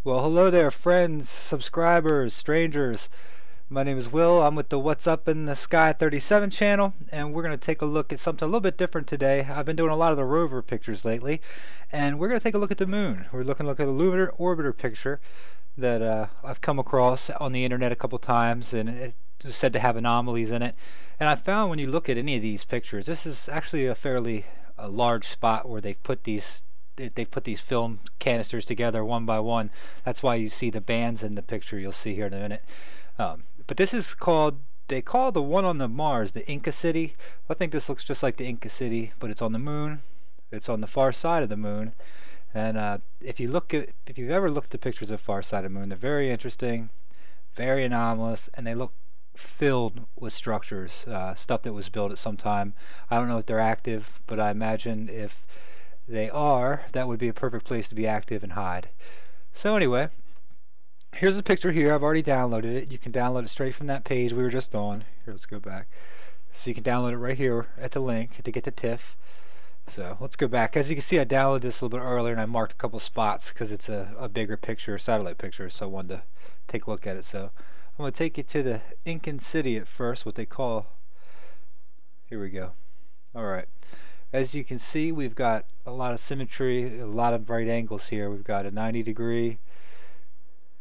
Well, hello there, friends, subscribers, strangers. My name is Will. I'm with the What's Up in the Sky 37 channel, and we're going to take a look at something a little bit different today. I've been doing a lot of the rover pictures lately, and we're going to take a look at the moon. We're looking to look at a lunar orbiter picture that I've come across on the internet a couple times, and it was said to have anomalies in it. And I found when you look at any of these pictures, this is actually a fairly large spot where they've put these film canisters together one by one. That's why you see the bands in the picture you'll see here in a minute. But this is called, they call the one on the Mars the Inca City. I think this looks just like the Inca City, but it's on the moon. It's on the far side of the moon. And if you've ever looked at pictures of far side of the moon, they're very interesting, very anomalous, and they look filled with structures, stuff that was built at some time. I don't know if they're active, but I imagine if they are, that would be a perfect place to be active and hide. So anyway, here's the picture here. I've already downloaded it. You can download it straight from that page we were just on. Here, let's go back. So you can download it right here at the link to get the TIFF. So let's go back. As you can see, I downloaded this a little bit earlier and I marked a couple spots because it's a bigger picture, satellite picture, so I wanted to take a look at it. So I'm going to take you to the Incan City at first, what they call, here we go. Alright. As you can see, we've got a lot of symmetry, a lot of right angles here. We've got a 90-degree.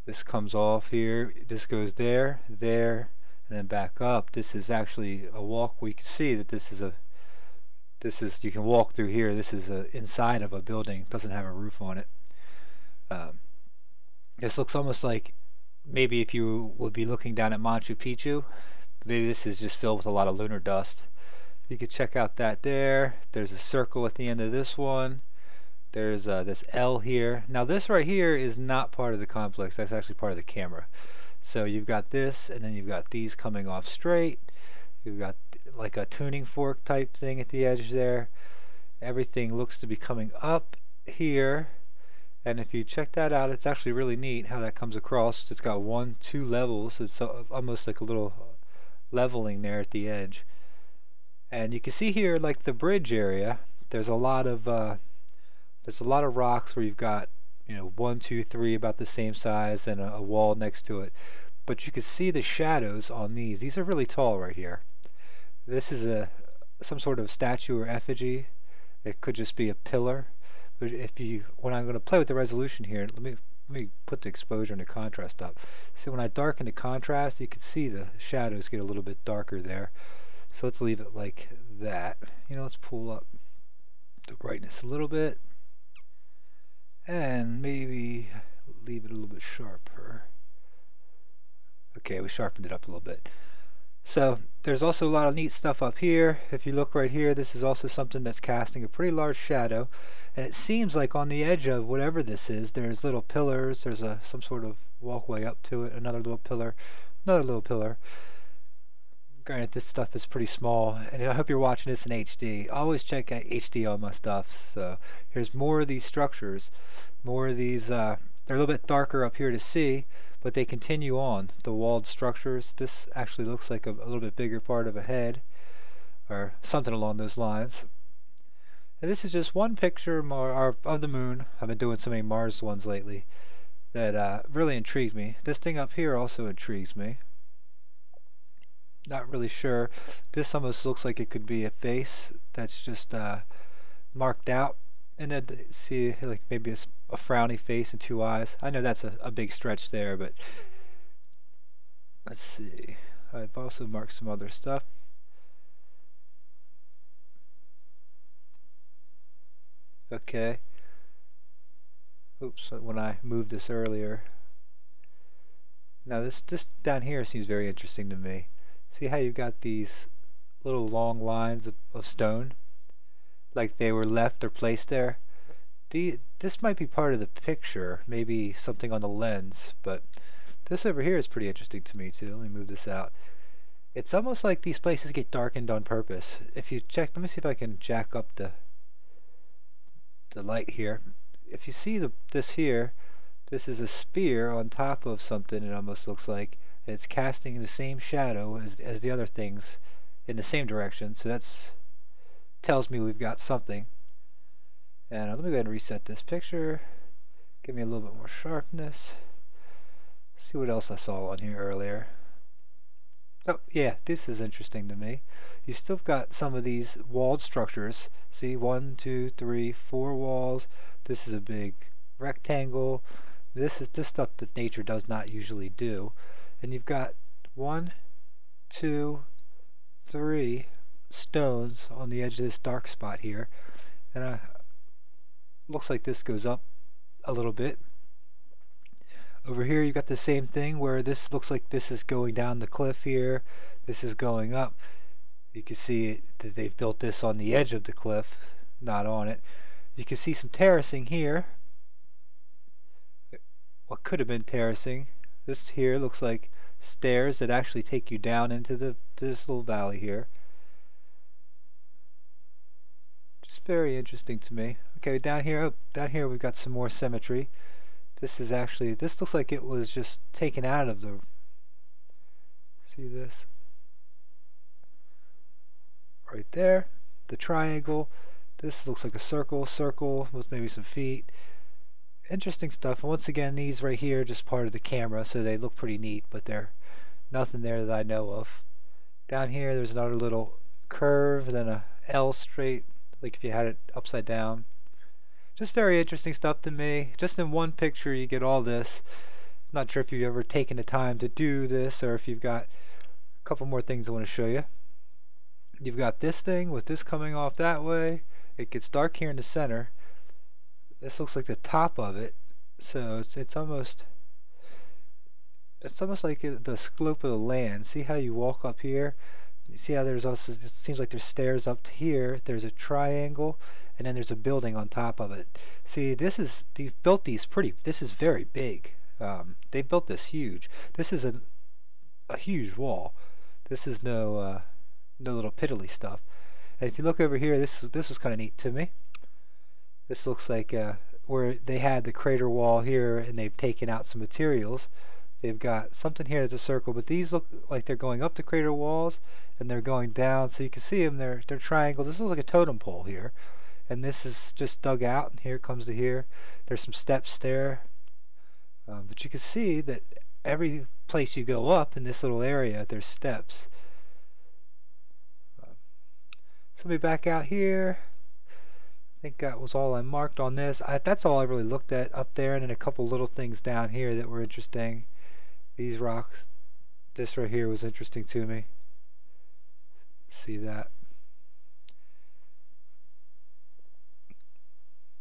This comes off here. This goes there, there, and then back up. This is actually a walk. We can see that you can walk through here. This is inside of a building. It doesn't have a roof on it. This looks almost like maybe if you would be looking down at Machu Picchu. Maybe this is just filled with a lot of lunar dust. You can check out that there. There's a circle at the end of this one. There's this L here. Now this right here is not part of the complex. That's actually part of the camera. So you've got this, and then you've got these coming off straight. You've got like a tuning fork type thing at the edge there. Everything looks to be coming up here. And if you check that out, it's actually really neat how that comes across. It's got 1, 2 levels. It's almost like a little leveling there at the edge. And you can see here, like the bridge area, there's a lot of rocks where you've got, 1, 2, 3 about the same size, and a wall next to it. But you can see the shadows on these. These are really tall right here. This is some sort of statue or effigy. It could just be a pillar. But when I'm going to play with the resolution here, let me put the exposure and the contrast up. See, when I darken the contrast, you can see the shadows get a little bit darker there. So let's leave it like that. Let's pull up the brightness a little bit and maybe leave it a little bit sharper. Okay, we sharpened it up a little bit. So there's also a lot of neat stuff up here. If you look right here, this is also something that's casting a pretty large shadow, and it seems like on the edge of whatever this is, there's little pillars. There's some sort of walkway up to it, another little pillar, another little pillar. Granted, this stuff is pretty small, and I hope you're watching this in HD. Always check out HD on my stuff. So here's more of these structures, more of these. They're a little bit darker up here to see, but they continue on. The walled structures. This actually looks like a little bit bigger part of a head, or something along those lines. And this is just one picture of the moon. I've been doing so many Mars ones lately that really intrigued me. This thing up here also intrigues me. Not really sure. This almost looks like it could be a face that's just marked out, and then see like maybe a frowny face and 2 eyes. I know that's a big stretch there, but let's see. I've also marked some other stuff. Okay. Oops, when I moved this earlier. Now this down here seems very interesting to me. See how you've got these little long lines of stone, like they were left or placed there. This might be part of the picture, maybe something on the lens, but this over here is pretty interesting to me too. Let me move this out. It's almost like these places get darkened on purpose. If you check, let me see if I can jack up the light here. If you see this here, this is a spear on top of something, it almost looks like. It's casting the same shadow as the other things in the same direction, so that's tells me we've got something. And let me go ahead and reset this picture, Give me a little bit more sharpness. See what else I saw on here earlier. Oh, yeah, this is interesting to me. You still got some of these walled structures. See, 1, 2, 3, 4 walls. This is a big rectangle. This is this stuff that nature does not usually do. And you've got 1, 2, 3 stones on the edge of this dark spot here. And looks like this goes up a little bit. Over here you've got the same thing where this looks like this is going down the cliff here. This is going up. You can see that they've built this on the edge of the cliff, not on it. You can see some terracing here. What could have been terracing. This here looks like stairs that actually take you down into this little valley here. Just very interesting to me. Okay, down here we've got some more symmetry. This looks like it was just taken out of the, see this? Right there, the triangle. This looks like a circle with maybe some feet. Interesting stuff. And once again, these right here are just part of the camera, so they look pretty neat, but they're nothing there that I know of. Down here, there's another little curve, and then a L straight, like if you had it upside down. Just very interesting stuff to me. Just in one picture you get all this. Not sure if you've ever taken the time to do this or if you've got a couple more things I want to show you. You've got this thing with this coming off that way. It gets dark here in the center. This looks like the top of it. So it's almost like the slope of the land. See how you walk up here? You see how there's also, it seems like there's stairs up to here. There's a triangle, and then there's a building on top of it. See, they've built these this is very big. They built this huge. This is a huge wall. This is no little piddly stuff. And if you look over here, this was kind of neat to me. This looks like where they had the crater wall here, and they've taken out some materials. They've got something here that's a circle, but these look like they're going up the crater walls and they're going down, so you can see them. They're triangles. This looks like a totem pole here, and this is just dug out, and here it comes to here. There's some steps there, but you can see that every place you go up in this little area, there's steps. So let me back out here. I think that was all I marked on this. That's all I really looked at up there, and then a couple little things down here that were interesting. These rocks, this right here was interesting to me. See that?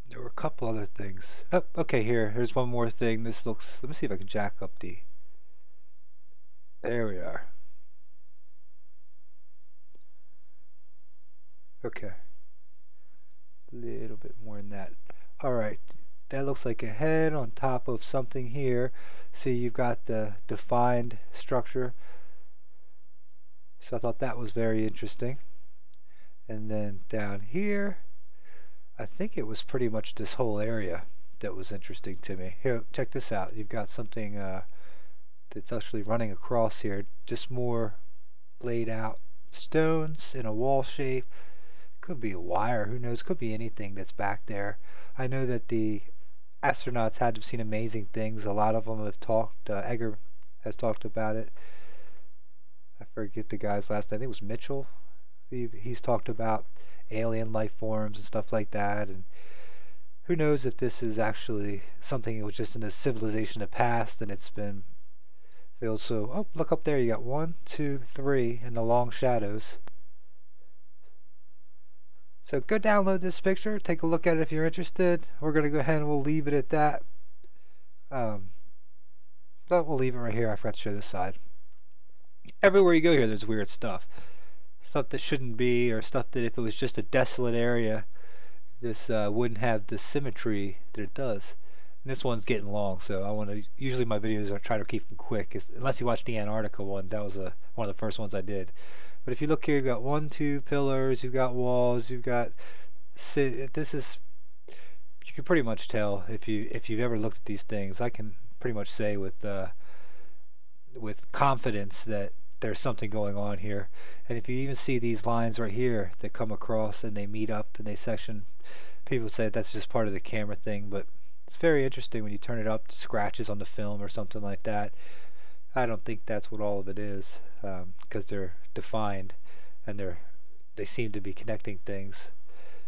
There were a couple other things. Oh, okay, here's one more thing. This looks, let me see if I can jack up the, there we are. Okay. A little bit more than that. Alright, that looks like a head on top of something here. See, you've got the defined structure. So I thought that was very interesting. And then down here, I think it was pretty much this whole area that was interesting to me. Here, check this out. You've got something that's actually running across here. Just more laid out stones in a wall shape. Could be a wire, who knows, could be anything that's back there. I know that the astronauts had to have seen amazing things. A lot of them have talked, Egger has talked about it. I forget the guy's last name, I think it was Mitchell. He's talked about alien life forms and stuff like that, and who knows if this is actually something that was just in the civilization of the past and it's been filled. So, oh, look up there, you got 1, 2, 3 in the long shadows. So go download this picture, take a look at it if you're interested. We're going to go ahead and we'll leave it at that. But we'll leave it right here. I forgot to show this side. Everywhere you go here, there's weird stuff. Stuff that shouldn't be, or stuff that if it was just a desolate area, this wouldn't have the symmetry that it does. And this one's getting long, so I want to, usually my videos I try to keep them quick, unless you watch the Antarctica one. That was one of the first ones I did. But if you look here, you've got 1, 2 pillars, you've got walls, you've got, this is, you can pretty much tell if you've ever looked at these things. I can pretty much say with confidence that there's something going on here. And if you even see these lines right here that come across and they meet up and they section, people say that's just part of the camera thing, but It's very interesting when you turn it up, scratches on the film or something like that. I don't think that's what all of it is, because they're defined and they seem to be connecting things.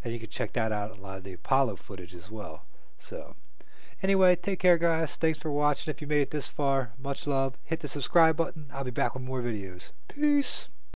And you can check that out in a lot of the Apollo footage as well. So anyway, take care guys. Thanks for watching. If you made it this far, much love. Hit the subscribe button. I'll be back with more videos. Peace.